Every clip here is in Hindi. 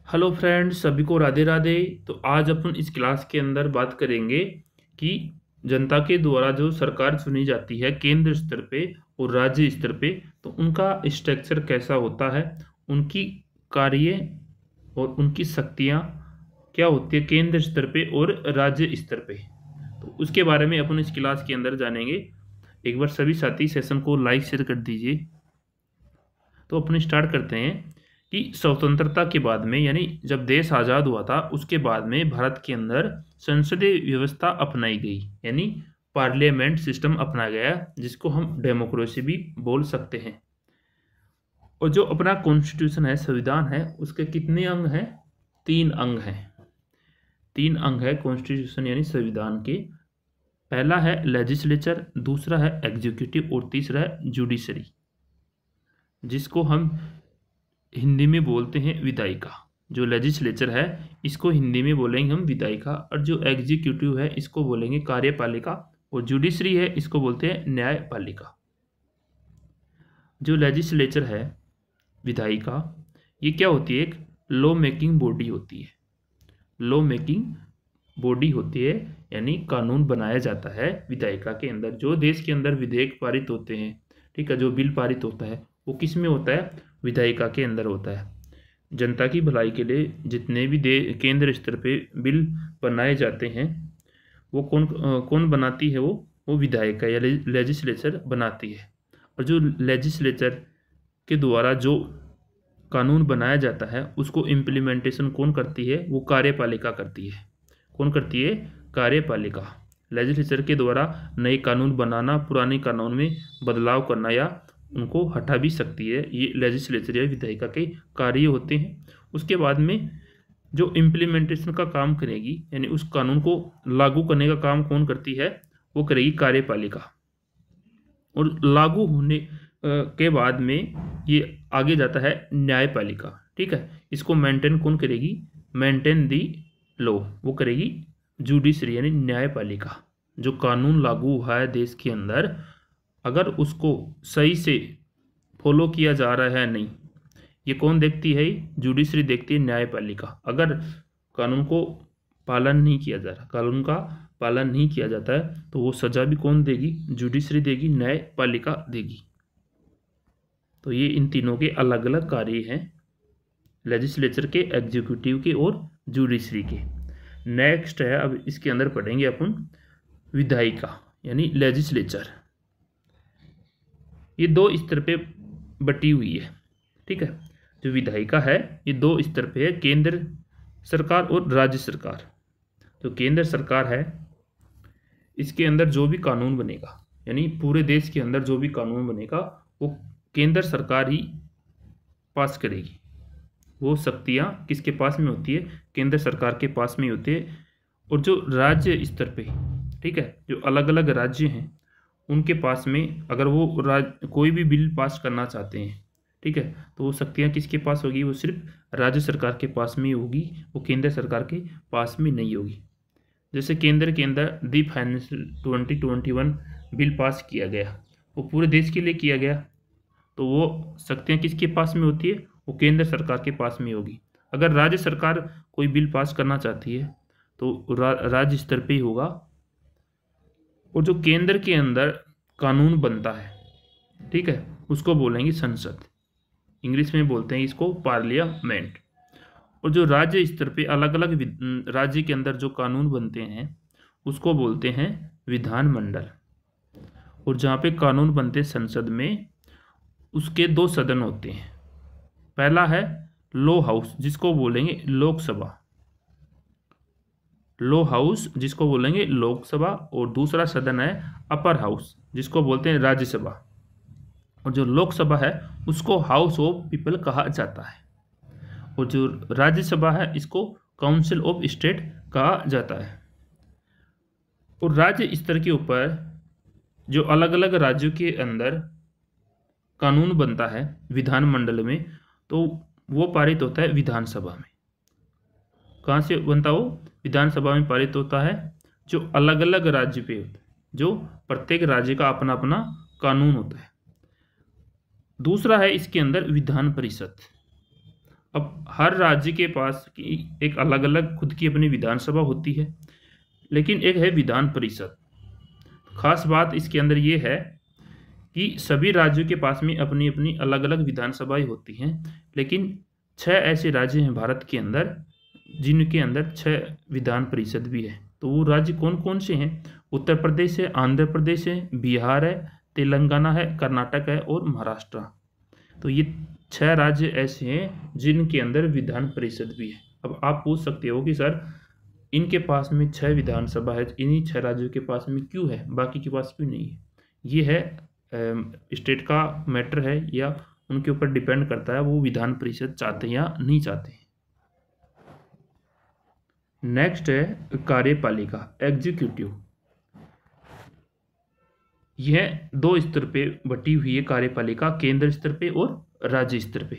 हेलो फ्रेंड्स, सभी को राधे राधे। तो आज अपन इस क्लास के अंदर बात करेंगे कि जनता के द्वारा जो सरकार चुनी जाती है केंद्र स्तर पे और राज्य स्तर पे, तो उनका स्ट्रक्चर कैसा होता है, उनकी कार्य और उनकी शक्तियाँ क्या होती है केंद्र स्तर पे और राज्य स्तर पे। तो उसके बारे में अपन इस क्लास के अंदर जानेंगे। एक बार सभी साथी सेशन को लाइक शेयर कर दीजिए। तो अपन स्टार्ट करते हैं कि स्वतंत्रता के बाद में, यानी जब देश आज़ाद हुआ था उसके बाद में भारत के अंदर संसदीय व्यवस्था अपनाई गई, यानी पार्लियामेंट सिस्टम अपनाया गया, जिसको हम डेमोक्रेसी भी बोल सकते हैं। और जो अपना कॉन्स्टिट्यूशन है, संविधान है, उसके कितने अंग हैं? 3 अंग हैं। 3 अंग है कॉन्स्टिट्यूशन यानी संविधान के। पहला है लेजिस्लेचर, दूसरा है एग्जीक्यूटिव और तीसरा है जुडिशरी, जिसको हम हिंदी में बोलते हैं विधायिका। जो लेजिस्लेचर है इसको हिंदी में बोलेंगे हम विधायिका, और जो एग्जीक्यूटिव है इसको बोलेंगे कार्यपालिका, और जुडिशरी है इसको बोलते हैं न्यायपालिका। जो लेजिस्लेचर है, विधायिका, ये क्या होती है? एक लॉ मेकिंग बॉडी होती है। लॉ मेकिंग बॉडी होती है, यानी कानून बनाया जाता है विधायिका के अंदर। जो देश के अंदर विधेयक पारित होते हैं, ठीक है, जो बिल पारित होता है वो किस में होता है? विधायिका के अंदर होता है। जनता की भलाई के लिए जितने भी केंद्र स्तर पे बिल बनाए जाते हैं वो कौन बनाती है? वो विधायिका या लेजिस्लेचर बनाती है। और जो लेजिस्लेचर के द्वारा जो कानून बनाया जाता है उसको इम्प्लीमेंटेशन कौन करती है? वो कार्यपालिका करती है। कौन करती है? कार्यपालिका। लेजिस्लेचर के द्वारा नए कानून बनाना, पुराने कानून में बदलाव करना या उनको हटा भी सकती है। ये लेजिस्लेचर या विधायिका के कार्य होते हैं। उसके बाद में जो इम्प्लीमेंटेशन का काम करेगी, यानी उस कानून को लागू करने का काम कौन करती है? वो करेगी कार्यपालिका। और लागू होने के बाद में ये आगे जाता है न्यायपालिका, ठीक है। इसको मेंटेन कौन करेगी? मेंटेन दी लॉ वो करेगी जुडिशरी यानी न्यायपालिका। जो कानून लागू हुआ है देश के अंदर, अगर उसको सही से फॉलो किया जा रहा है नहीं, ये कौन देखती है? जुडिशरी देखती है, न्यायपालिका। अगर कानून को पालन नहीं किया जा रहा, कानून का पालन नहीं किया जाता है, तो वो सजा भी कौन देगी? जुडिशरी देगी, न्यायपालिका देगी। तो ये इन तीनों के अलग अलग कार्य हैं, लेजिस्लेचर के, एग्जीक्यूटिव के और जुडिशरी के। नेक्स्ट है, अब इसके अंदर पढ़ेंगे अपन विधायिका यानी लेजिस्लेचर। ये 2 स्तर पे बटी हुई है, ठीक है। जो विधायिका है ये 2 स्तर पे है, केंद्र सरकार और राज्य सरकार। तो केंद्र सरकार है, इसके अंदर जो भी कानून बनेगा, यानी पूरे देश के अंदर जो भी कानून बनेगा वो केंद्र सरकार ही पास करेगी। वो शक्तियाँ किसके पास में होती है? केंद्र सरकार के पास में होती है। और जो राज्य स्तर पे, ठीक है, जो अलग अलग राज्य हैं उनके पास में अगर वो कोई भी बिल पास करना चाहते हैं, ठीक है, तो वो शक्तियाँ किसके पास होगी? वो सिर्फ राज्य सरकार के पास में होगी, वो केंद्र सरकार के पास में नहीं होगी। जैसे केंद्र के अंदर दी फाइनेंशियल 2021 बिल पास किया गया, वो पूरे देश के लिए किया गया, तो वो शक्तियाँ किसके पास में होती है? वो केंद्र सरकार के पास में होगी। अगर राज्य सरकार कोई बिल पास करना चाहती है तो राज्य स्तर पे ही होगा। और जो केंद्र के अंदर कानून बनता है, ठीक है, उसको बोलेंगे संसद। इंग्लिश में बोलते हैं इसको पार्लियामेंट। और जो राज्य स्तर पे अलग अलग राज्य के अंदर जो कानून बनते हैं उसको बोलते हैं विधानमंडल। और जहाँ पे कानून बनते हैं संसद में, उसके 2 सदन होते हैं। पहला है लो हाउस जिसको बोलेंगे लोकसभा, लो हाउस जिसको बोलेंगे लोकसभा। और दूसरा सदन है अपर हाउस जिसको बोलते हैं राज्यसभा। और जो लोकसभा है उसको हाउस ऑफ पीपल कहा जाता है, और जो राज्यसभा है इसको काउंसिल ऑफ स्टेट कहा जाता है। और राज्य स्तर के ऊपर जो अलग अलग राज्यों के अंदर कानून बनता है विधानमंडल में, तो वो पारित होता है विधानसभा में। कहाँ से बनता हो? विधानसभा में पारित होता है, जो अलग अलग राज्य पे होता है, जो प्रत्येक राज्य का अपना अपना कानून होता है। दूसरा है इसके अंदर विधान परिषद। अब हर राज्य के पास की एक अलग अलग खुद की अपनी विधानसभा होती है, लेकिन एक है विधान परिषद। खास बात इसके अंदर ये है कि सभी राज्यों के पास में अपनी अपनी अलग अलग विधानसभाएं होती हैं, लेकिन 6 ऐसे राज्य हैं भारत के अंदर जिनके अंदर 6 विधान परिषद भी है। तो वो राज्य कौन कौन से हैं? उत्तर प्रदेश है, आंध्र प्रदेश है, बिहार है, तेलंगाना है, कर्नाटक है और महाराष्ट्र। तो ये 6 राज्य ऐसे हैं जिनके अंदर विधान परिषद भी है। अब आप पूछ सकते हो कि सर इनके पास में 6 विधानसभा है, इन्हीं 6 राज्यों के पास में क्यों है, बाकी के पास क्यों नहीं है? ये है स्टेट का मैटर है, या उनके ऊपर डिपेंड करता है वो विधान परिषद चाहते हैं या नहीं चाहते हैं। नेक्स्ट है कार्यपालिका, एग्जीक्यूटिव। यह 2 स्तर पे बटी हुई है कार्यपालिका, केंद्र स्तर पे और राज्य स्तर पे।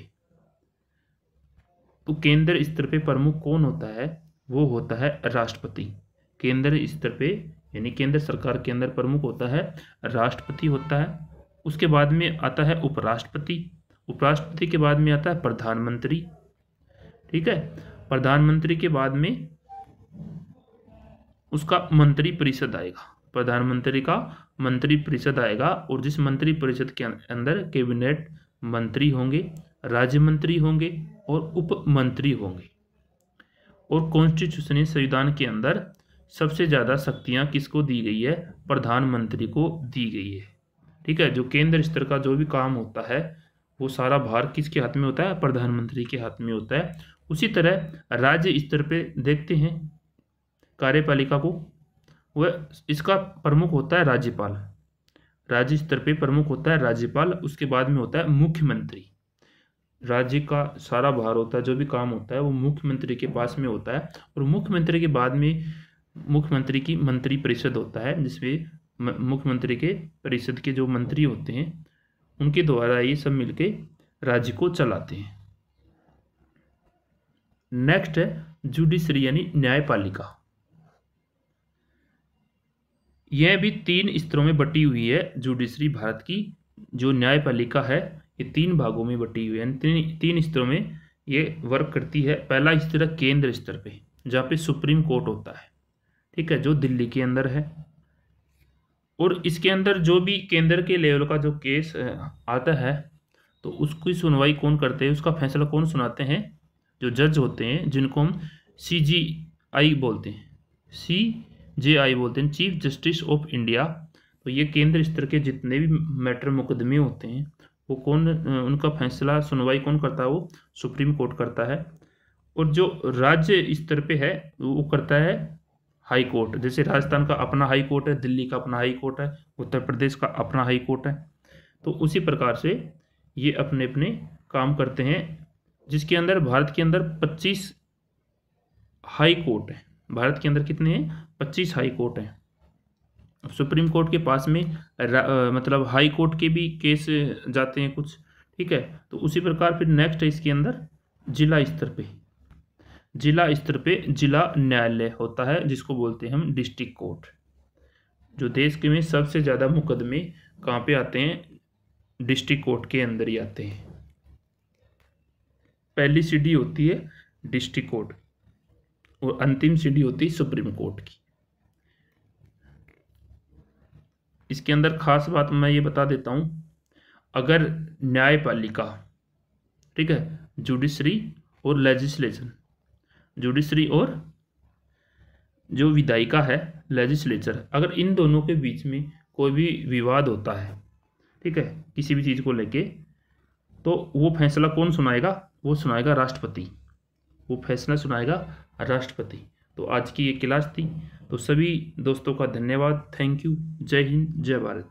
तो केंद्र स्तर पे प्रमुख कौन होता है? वो होता है राष्ट्रपति। केंद्र स्तर पे यानी केंद्र सरकार के अंदर प्रमुख होता है राष्ट्रपति होता है। उसके बाद में आता है उपराष्ट्रपति। उपराष्ट्रपति के बाद में आता है प्रधानमंत्री। ठीक है, प्रधानमंत्री के बाद में उसका मंत्री परिषद आएगा, प्रधानमंत्री का मंत्री परिषद आएगा, और जिस मंत्री परिषद के अंदर कैबिनेट मंत्री होंगे, राज्य मंत्री होंगे और उप मंत्री होंगे। और कॉन्स्टिट्यूशन संविधान के अंदर सबसे ज़्यादा शक्तियाँ किसको दी गई है? प्रधानमंत्री को दी गई है। ठीक है, जो केंद्र स्तर का जो भी काम होता है वो सारा भार किसके हाथ में होता है? प्रधानमंत्री के हाथ में होता है। उसी तरह राज्य स्तर पे देखते हैं कार्यपालिका को, वह इसका प्रमुख होता है राज्यपाल। राज्य स्तर पे प्रमुख होता है राज्यपाल। उसके बाद में होता है मुख्यमंत्री। राज्य का सारा भार होता है, जो भी काम होता है वो मुख्यमंत्री के पास में होता है। और मुख्यमंत्री के बाद में मुख्यमंत्री की मंत्री परिषद होता है, जिसमें मुख्यमंत्री के परिषद के जो मंत्री होते हैं उनके द्वारा ये सब मिलके राज्य को चलाते हैं। नेक्स्ट है जुडिशरी यानी न्यायपालिका। यह भी 3 स्तरों में बटी हुई है। जुडिशरी भारत की जो न्यायपालिका है ये 3 भागों में बटी हुई है, 3 स्तरों में ये वर्क करती है। पहला स्तर है केंद्र स्तर पे, जहाँ पे सुप्रीम कोर्ट होता है। ठीक है, जो दिल्ली के अंदर है। और इसके अंदर जो भी केंद्र के लेवल का जो केस आता है तो उसकी सुनवाई कौन करते हैं, उसका फैसला कौन सुनाते हैं? जो जज होते हैं, जिनको हम CJI बोलते हैं, CJI बोलते हैं, चीफ जस्टिस ऑफ इंडिया। तो ये केंद्र स्तर के जितने भी मैटर मुकदमे होते हैं वो कौन उनका फैसला सुनवाई कौन करता है? वो सुप्रीम कोर्ट करता है। और जो राज्य स्तर पे है वो करता है हाई कोर्ट। जैसे राजस्थान का अपना हाई कोर्ट है, दिल्ली का अपना हाई कोर्ट है, उत्तर प्रदेश का अपना हाई कोर्ट है। तो उसी प्रकार से ये अपने अपने काम करते हैं, जिसके अंदर भारत के अंदर 25 हाई कोर्ट है। भारत के अंदर कितने हैं? 25 हाई कोर्ट हैं। सुप्रीम कोर्ट के पास में मतलब हाई कोर्ट के भी केस जाते हैं कुछ। ठीक है, तो उसी प्रकार फिर नेक्स्ट है इसके अंदर जिला स्तर पे। जिला स्तर पे जिला न्यायालय होता है, जिसको बोलते हैं हम डिस्ट्रिक्ट कोर्ट। जो देश के में सबसे ज़्यादा मुकदमे कहाँ पे आते हैं? डिस्ट्रिक्ट कोर्ट के अंदर ही आते हैं। पहली सीढ़ी होती है डिस्ट्रिक्ट कोर्ट और अंतिम सीढ़ी होती है सुप्रीम कोर्ट की। इसके अंदर खास बात मैं ये बता देता हूँ, अगर न्यायपालिका, ठीक है, जुडिशरी और लेजिस्लेशन, जुडिशरी और जो विधायिका है लेजिस्लेचर, अगर इन दोनों के बीच में कोई भी विवाद होता है, ठीक है, किसी भी चीज़ को लेके, तो वो फैसला कौन सुनाएगा? वो सुनाएगा राष्ट्रपति। वो फैसला सुनाएगा राष्ट्रपति। तो आज की ये क्लास थी। तो सभी दोस्तों का धन्यवाद। Thank you. जय हिंद, जय भारत।